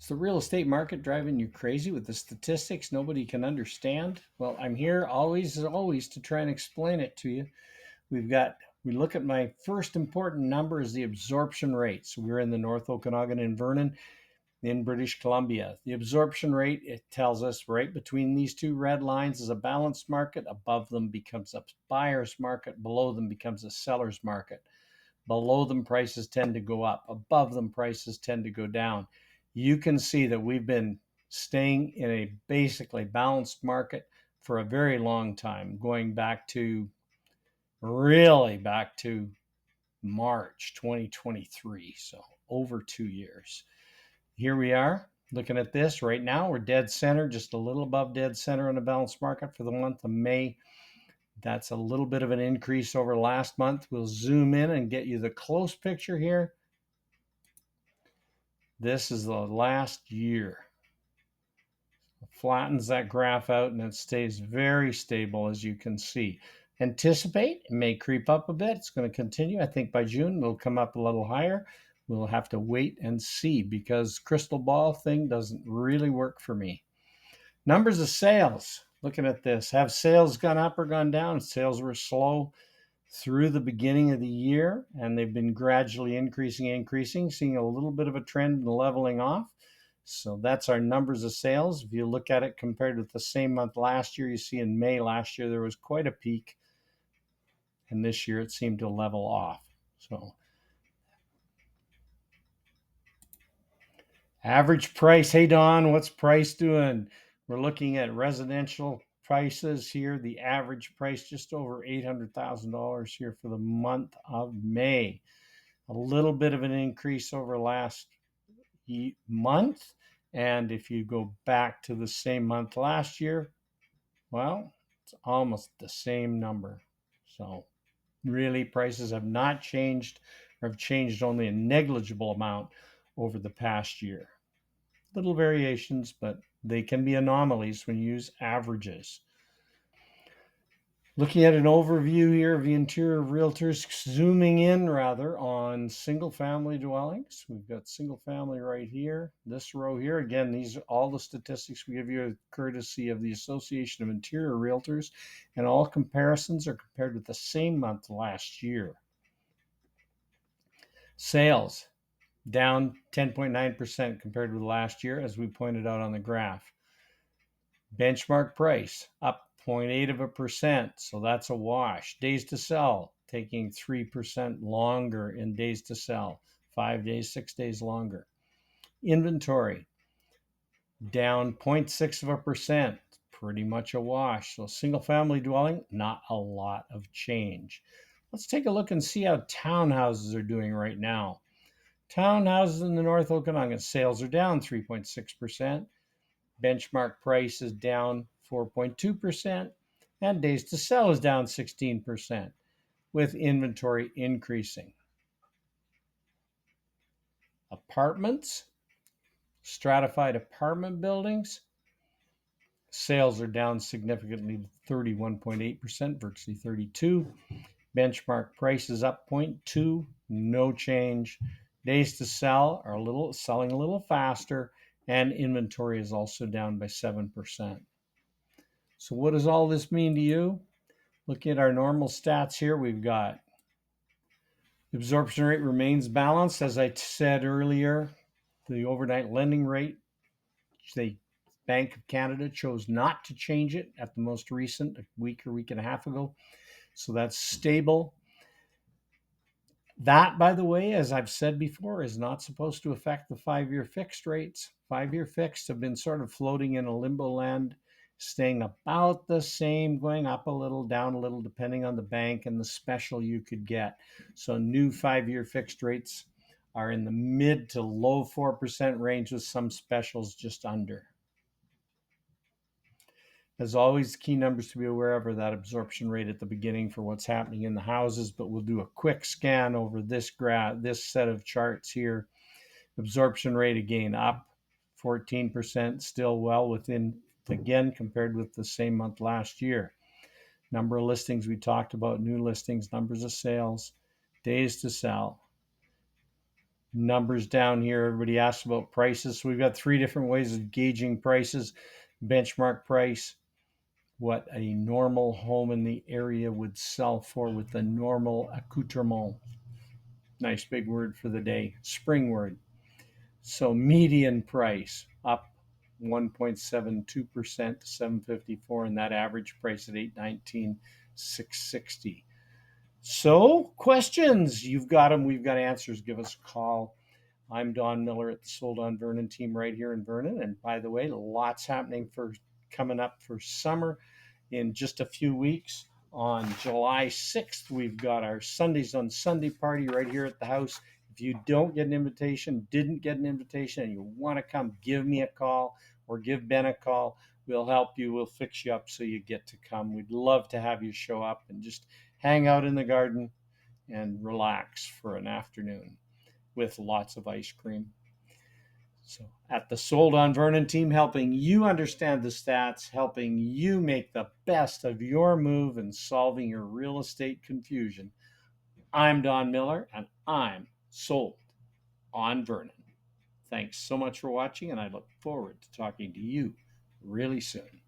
Is the real estate market driving you crazy with the statistics nobody can understand? Well, I'm here always, as always, to try and explain it to you. We look at my first important number is the absorption rate. So we're in the North Okanagan and Vernon in British Columbia. The absorption rate, it tells us right between these two red lines is a balanced market. Above them becomes a buyer's market. Below them becomes a seller's market. Below them, prices tend to go up. Above them, prices tend to go down. You can see that we've been staying in a basically balanced market for a very long time, going back to really back to March 2023. So over 2 years. Here we are looking at this right now. We're dead center, just a little above dead center on the balanced market for the month of May. That's a little bit of an increase over last month. We'll zoom in and get you the close picture here. This is the last year. It flattens that graph out and it stays very stable, as you can see. Anticipate, it may creep up a bit. It's going to continue. I think by June it'll come up a little higher. We'll have to wait and see because crystal ball thing doesn't really work for me. Numbers of sales. Looking at this, have sales gone up or gone down? Sales were slow through the beginning of the year, and they've been gradually increasing, seeing a little bit of a trend in leveling off. So that's our numbers of sales. If you look at it compared with the same month last year, you see in May last year there was quite a peak, and this year it seemed to level off. So average price. Hey Don, what's price doing? We're looking at residential prices here. The average price just over $800,000 here for the month of May. A little bit of an increase over last month. And if you go back to the same month last year, well, it's almost the same number. So really, prices have not changed or have changed only a negligible amount over the past year. Little variations, but they can be anomalies when you use averages. Looking at an overview here of the interior of realtors, zooming in rather on single family dwellings. We've got single family right here, this row here. Again, these are all the statistics we give you are courtesy of the Association of Interior Realtors, and all comparisons are compared with the same month last year. Sales down 10.9% compared with last year, as we pointed out on the graph. Benchmark price up 0.8%, so that's a wash. Days to sell taking 3% longer in days to sell, 5 days, 6 days longer. Inventory down 0.6%, pretty much a wash. So single family dwelling, not a lot of change. Let's take a look and see how townhouses are doing right now. Townhouses in the North Okanagan, sales are down 3.6%. Benchmark price is down 4.2%, and days to sell is down 16%, with inventory increasing. Apartments, stratified apartment buildings, sales are down significantly to 31.8%, virtually 32. Benchmark price is up 0.2, no change. Days to sell are selling a little faster, and inventory is also down by 7%. So what does all this mean to you? Looking at our normal stats here, we've got the absorption rate remains balanced. As I said earlier, the overnight lending rate, the Bank of Canada chose not to change it at the most recent, a week or week and a half ago. So that's stable. That, by the way, as I've said before, is not supposed to affect the 5-year fixed rates. 5-year fixed have been sort of floating in a limbo land, staying about the same, going up a little, down a little, depending on the bank and the special you could get. So new 5-year fixed rates are in the mid to low 4% range with some specials just under. As always, key numbers to be aware of are that absorption rate at the beginning for what's happening in the houses, but we'll do a quick scan over this set of charts here. Absorption rate again up 14%, still well within, again, compared with the same month last year. Number of listings we talked about, new listings, numbers of sales, days to sell. numbers down here. Everybody asks about prices. So we've got three different ways of gauging prices: benchmark price, what a normal home in the area would sell for with the normal accoutrement. Nice big word for the day, spring word. So median price up 1.72% to 754, and that average price at 819, 660. So questions, you've got them, we've got answers. Give us a call. I'm Don Miller at the Sold on Vernon team right here in Vernon. And by the way, lots happening for coming up for summer in just a few weeks. On July 6th, we've got our Sundays on Sunday party right here at the house. If you don't get an invitation, didn't get an invitation, and you want to come, give me a call or give Ben a call. We'll help you. We'll fix you up so you get to come. We'd love to have you show up and just hang out in the garden and relax for an afternoon with lots of ice cream. So, at the Sold on Vernon team, helping you understand the stats, helping you make the best of your move and solving your real estate confusion. I'm Don Miller, and I'm sold on Vernon. Thanks so much for watching, and I look forward to talking to you really soon.